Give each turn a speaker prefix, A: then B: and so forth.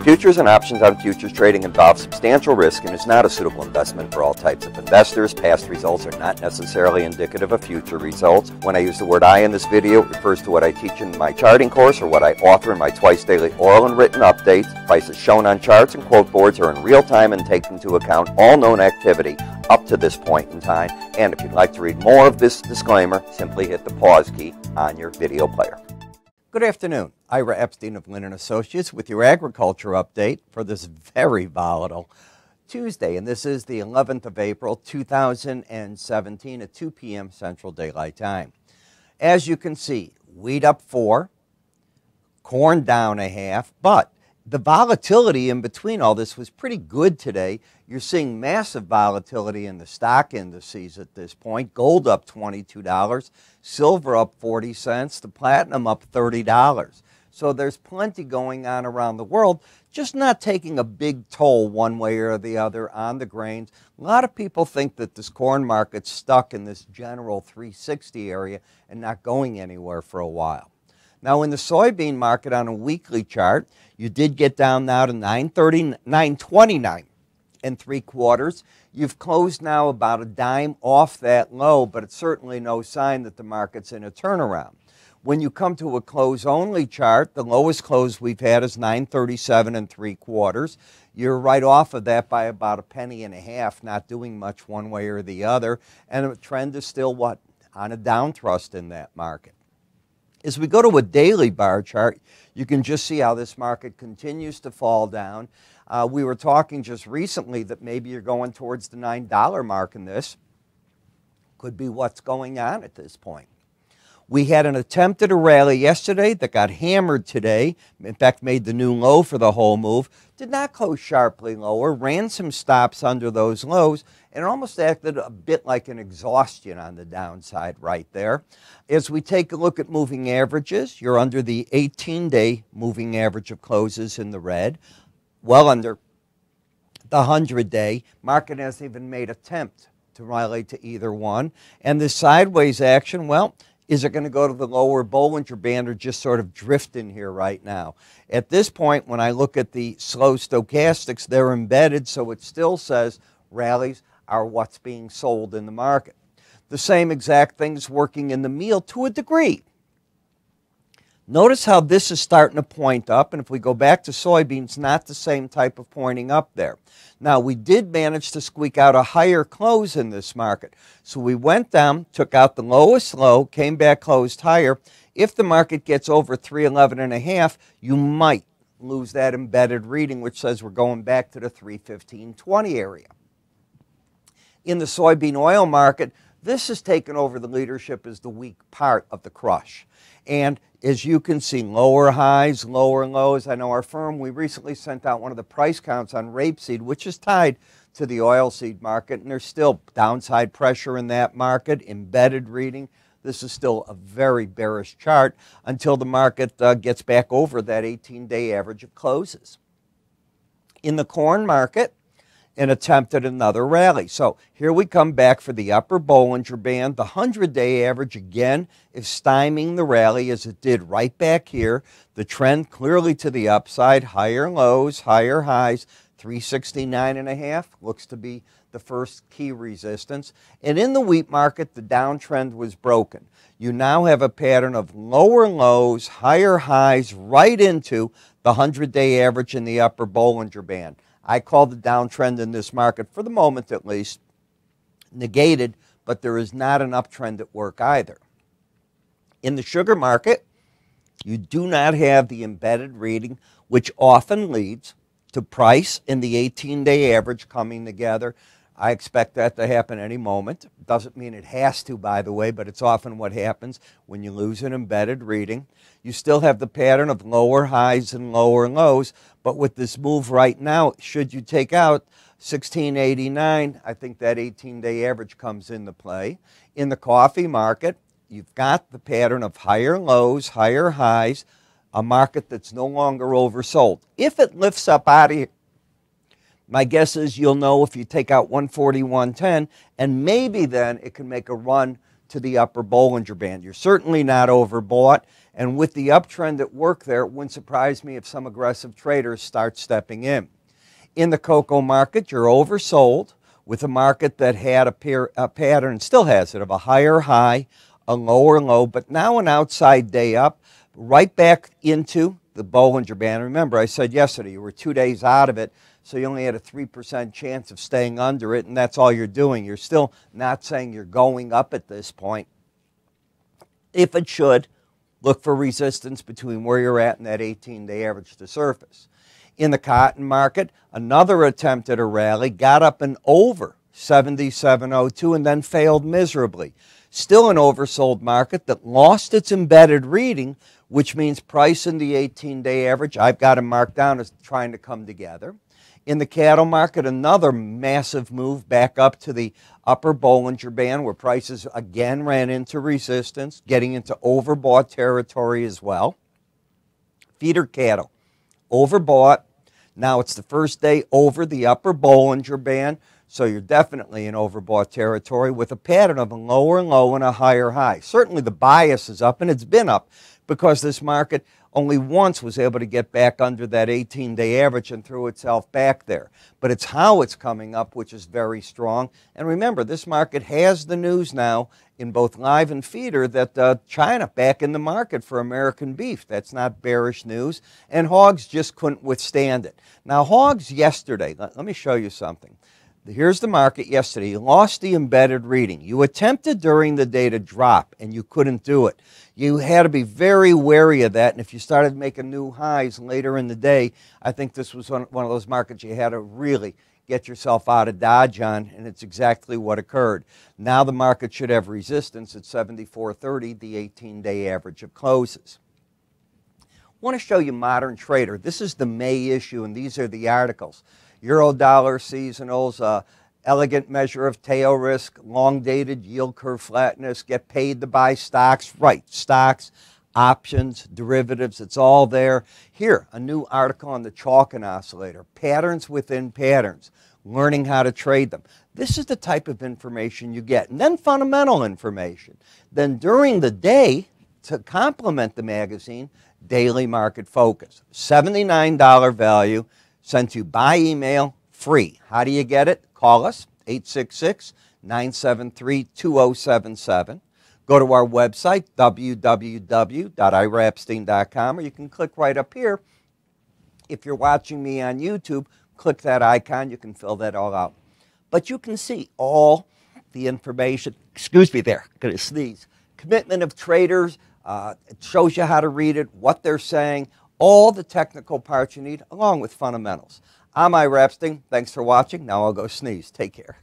A: Futures and options on futures trading involve substantial risk and is not a suitable investment for all types of investors. Past results are not necessarily indicative of future results. When I use the word I in this video, it refers to what I teach in my charting course or what I author in my twice daily oral and written updates. Prices shown on charts and quote boards are in real time and take into account all known activity up to this point in time. And if you'd like to read more of this disclaimer, simply hit the pause key on your video player. Good afternoon. Ira Epstein of Lynn & Associates with your agriculture update for this very volatile Tuesday. And this is the 11th of April, 2017 at 2 p.m. Central Daylight Time. As you can see, wheat up 4, corn down a half, but the volatility in between all this was pretty good today. You're seeing massive volatility in the stock indices at this point. Gold up $22, silver up 40 cents, the platinum up $30. So there's plenty going on around the world, just not taking a big toll one way or the other on the grains. A lot of people think that this corn market's stuck in this general 360 area and not going anywhere for a while. Now in the soybean market on a weekly chart, you did get down now to 929 3/4. You've closed now about a dime off that low, but it's certainly no sign that the market's in a turnaround. When you come to a close-only chart, the lowest close we've had is 937 3/4. You're right off of that by about a penny and a half, not doing much one way or the other, and the trend is still what? On a down thrust in that market. As we go to a daily bar chart, you can just see how this market continues to fall down. We were talking just recently that maybe you're going towards the $9 mark in this. Could be what's going on at this point. We had an attempt at a rally yesterday that got hammered today, in fact made the new low for the whole move, did not close sharply lower, ran some stops under those lows, and almost acted a bit like an exhaustion on the downside right there. As we take a look at moving averages, you're under the 18-day moving average of closes in the red, well under the 100-day. Market hasn't even made attempt to rally to either one. And the sideways action, well, is it going to go to the lower Bollinger Band or just sort of drift in here right now? At this point, when I look at the slow stochastics, they're embedded, so it still says rallies are what's being sold in the market. The same exact thing's working in the meal to a degree. Notice how this is starting to point up, and if we go back to soybeans, not the same type of pointing up there. Now, we did manage to squeak out a higher close in this market. So we went down, took out the lowest low, came back, closed higher. If the market gets over 311.5, you might lose that embedded reading, which says we're going back to the 315.20 area. In the soybean oil market, this has taken over the leadership as the weak part of the crush. And as you can see, lower highs, lower lows. I know our firm, we recently sent out one of the price counts on rapeseed, which is tied to the oilseed market, and there's still downside pressure in that market, embedded reading. This is still a very bearish chart until the market gets back over that 18-day average of closes. In the corn market, an attempt at another rally. So here we come back for the upper Bollinger Band. The 100-day average, again, is stymieing the rally as it did right back here. The trend clearly to the upside, higher lows, higher highs, 369.5 looks to be the first key resistance. And in the wheat market, the downtrend was broken. You now have a pattern of lower lows, higher highs, right into the 100-day average in the upper Bollinger Band. I call the downtrend in this market, for the moment at least, negated, but there is not an uptrend at work either. In the sugar market, you do not have the embedded reading, which often leads to price and the 18-day average coming together. I expect that to happen any moment. Doesn't mean it has to, by the way, but it's often what happens when you lose an embedded reading. You still have the pattern of lower highs and lower lows, but with this move right now, should you take out 1689, I think that 18-day average comes into play. In the coffee market, you've got the pattern of higher lows, higher highs, a market that's no longer oversold. If it lifts up out of here, my guess is you'll know if you take out 141.10, and maybe then it can make a run to the upper Bollinger Band. You're certainly not overbought, and with the uptrend at work there, it wouldn't surprise me if some aggressive traders start stepping in. In the cocoa market, you're oversold with a market that had a pattern, still has it, of a higher high, a lower low, but now an outside day up, right back into the Bollinger Band. Remember, I said yesterday you were 2 days out of it, so you only had a 3% chance of staying under it, and that's all you're doing. You're still not saying you're going up at this point. If it should, look for resistance between where you're at and that 18-day average to surface. In the cotton market, another attempt at a rally, got up and over 77.02 and then failed miserably. Still an oversold market that lost its embedded reading, which means price in the 18-day average, I've got it marked down as trying to come together. In the cattle market, another massive move back up to the upper Bollinger Band where prices again ran into resistance, getting into overbought territory as well. Feeder cattle, overbought. Now it's the first day over the upper Bollinger Band, so you're definitely in overbought territory with a pattern of a lower low and a higher high. Certainly the bias is up, and it's been up because this market only once was able to get back under that 18-day average and threw itself back there. But it's how it's coming up which is very strong. And remember, this market has the news now in both live and feeder that China back in the market for American beef. That's not bearish news. And hogs just couldn't withstand it. Now, hogs yesterday, let me show you something. Here's the market yesterday. You lost the embedded reading. You attempted during the day to drop, and you couldn't do it. You had to be very wary of that, and if you started making new highs later in the day, I think this was one of those markets you had to really get yourself out of Dodge on, and it's exactly what occurred. Now the market should have resistance at 74.30, the 18-day average of closes. I want to show you Modern Trader. This is the May issue, and these are the articles. Eurodollar seasonals, elegant measure of tail risk, long-dated yield curve flatness, get paid to buy stocks. Right, stocks, options, derivatives, it's all there. Here, a new article on the Chalkin oscillator, patterns within patterns, learning how to trade them. This is the type of information you get. And then fundamental information. Then during the day, to complement the magazine, Daily Market Focus. $79 value. Sent to you by email, free. How do you get it? Call us, 866-973-2077. Go to our website, www.irapstein.com, or you can click right up here. If you're watching me on YouTube, click that icon. You can fill that all out. But you can see all the information. Excuse me there, I'm going to sneeze. Commitment of traders. It shows you how to read it, what they're saying, all the technical parts you need, along with fundamentals. I'm Ira Epstein. Thanks for watching. Now I'll go sneeze. Take care.